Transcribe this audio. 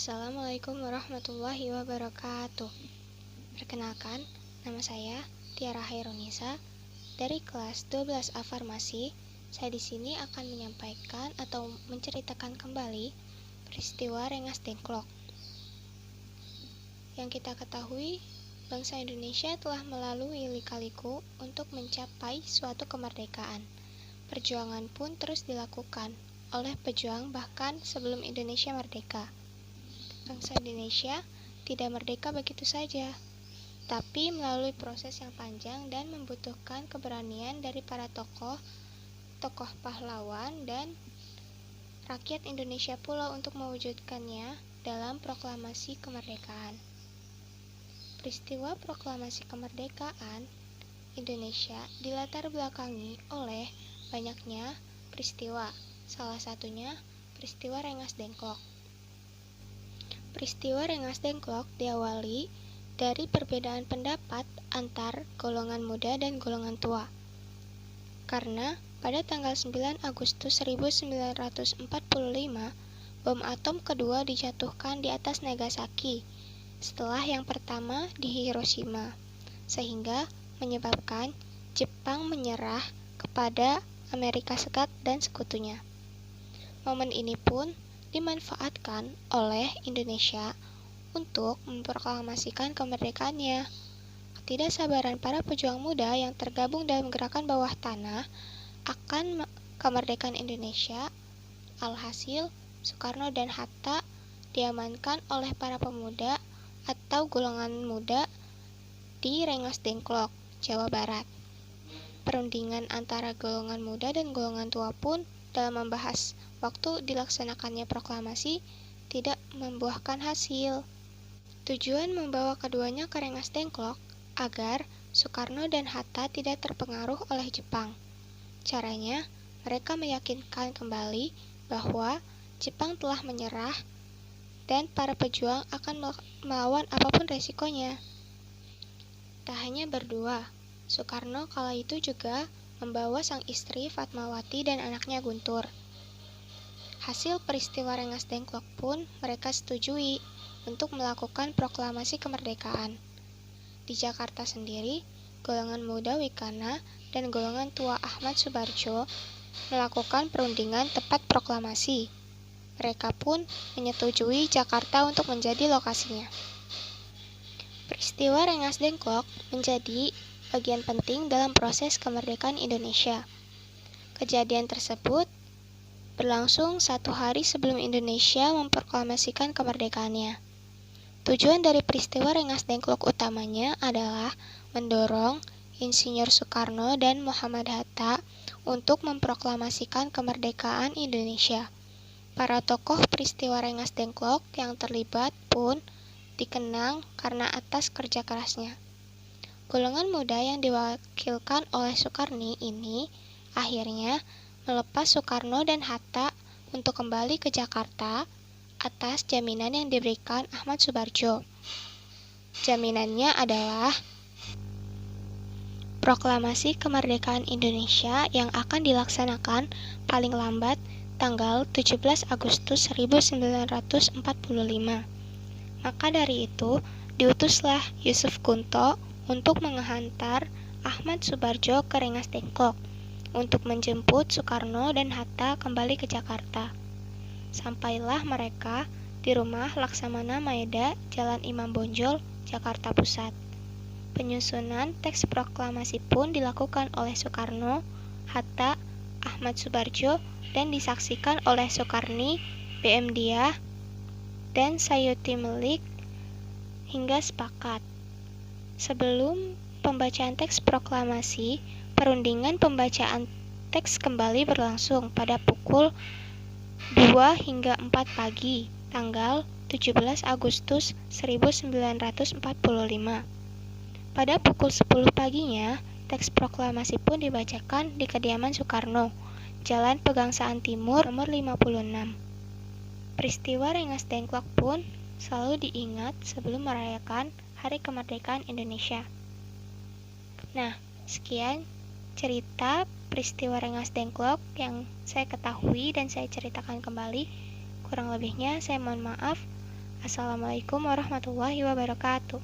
Assalamualaikum warahmatullahi wabarakatuh. Perkenalkan, nama saya Tiara Hairunisa dari kelas 12A Farmasi. Saya di sini akan menyampaikan atau menceritakan kembali peristiwa Rengas Dengklok. Yang kita ketahui, bangsa Indonesia telah melalui lika-liku untuk mencapai suatu kemerdekaan. Perjuangan pun terus dilakukan oleh pejuang bahkan sebelum Indonesia merdeka. Bangsa Indonesia tidak merdeka begitu saja, tapi melalui proses yang panjang dan membutuhkan keberanian dari para tokoh pahlawan dan rakyat Indonesia pula untuk mewujudkannya dalam proklamasi kemerdekaan. Peristiwa proklamasi kemerdekaan Indonesia dilatar belakangi oleh banyaknya peristiwa, salah satunya peristiwa Rengas Dengklok. Peristiwa Rengas Dengklok diawali dari perbedaan pendapat antar golongan muda dan golongan tua. Karena pada tanggal 9 Agustus 1945, bom atom kedua dijatuhkan di atas Nagasaki setelah yang pertama di Hiroshima, sehingga menyebabkan Jepang menyerah kepada Amerika Serikat dan sekutunya. Momen ini pun dimanfaatkan oleh Indonesia untuk memproklamasikan kemerdekaannya. Ketidaksabaran para pejuang muda yang tergabung dalam gerakan bawah tanah akan kemerdekaan Indonesia, alhasil Soekarno dan Hatta diamankan oleh para pemuda atau golongan muda di Rengas Dengklok, Jawa Barat. Perundingan antara golongan muda dan golongan tua pun dalam membahas waktu dilaksanakannya proklamasi tidak membuahkan hasil. Tujuan membawa keduanya ke Rengas Dengklok agar Soekarno dan Hatta tidak terpengaruh oleh Jepang. Caranya, mereka meyakinkan kembali bahwa Jepang telah menyerah dan para pejuang akan melawan apapun resikonya. Tak hanya berdua, Soekarno kala itu juga membawa sang istri Fatmawati dan anaknya Guntur. Hasil peristiwa Rengas Dengklok pun mereka setujui untuk melakukan proklamasi kemerdekaan. Di Jakarta sendiri, golongan muda Wikana dan golongan tua Ahmad Subarjo melakukan perundingan tepat proklamasi. Mereka pun menyetujui Jakarta untuk menjadi lokasinya. Peristiwa Rengas Dengklok menjadi bagian penting dalam proses kemerdekaan Indonesia. Kejadian tersebut berlangsung 1 hari sebelum Indonesia memproklamasikan kemerdekaannya. Tujuan dari peristiwa Rengas Dengklok utamanya adalah mendorong Insinyur Soekarno dan Muhammad Hatta untuk memproklamasikan kemerdekaan Indonesia. Para tokoh peristiwa Rengas Dengklok yang terlibat pun dikenang karena atas kerja kerasnya. Golongan muda yang diwakilkan oleh Soekarni ini akhirnya melepas Soekarno dan Hatta untuk kembali ke Jakarta atas jaminan yang diberikan Ahmad Subarjo. Jaminannya adalah proklamasi kemerdekaan Indonesia yang akan dilaksanakan paling lambat tanggal 17 Agustus 1945. Maka dari itu, diutuslah Yusuf Kunto untuk menghantar Ahmad Subarjo ke Rengas Dengklok untuk menjemput Soekarno dan Hatta kembali ke Jakarta. Sampailah mereka di rumah Laksamana Maeda, Jalan Imam Bonjol, Jakarta Pusat. Penyusunan teks proklamasi pun dilakukan oleh Soekarno, Hatta, Ahmad Subarjo, dan disaksikan oleh Soekarni, BM Diah, dan Sayuti Melik hingga sepakat. Sebelum pembacaan teks proklamasi, perundingan pembacaan teks kembali berlangsung pada pukul 2 hingga 4 pagi, tanggal 17 Agustus 1945. Pada pukul 10 paginya, teks proklamasi pun dibacakan di kediaman Soekarno, Jalan Pegangsaan Timur, nomor 56. Peristiwa Rengas Dengklok pun selalu diingat sebelum merayakan Hari Kemerdekaan Indonesia. Nah, sekian cerita peristiwa Rengas Dengklok yang saya ketahui dan saya ceritakan kembali. Kurang lebihnya saya mohon maaf. Assalamualaikum warahmatullahi wabarakatuh.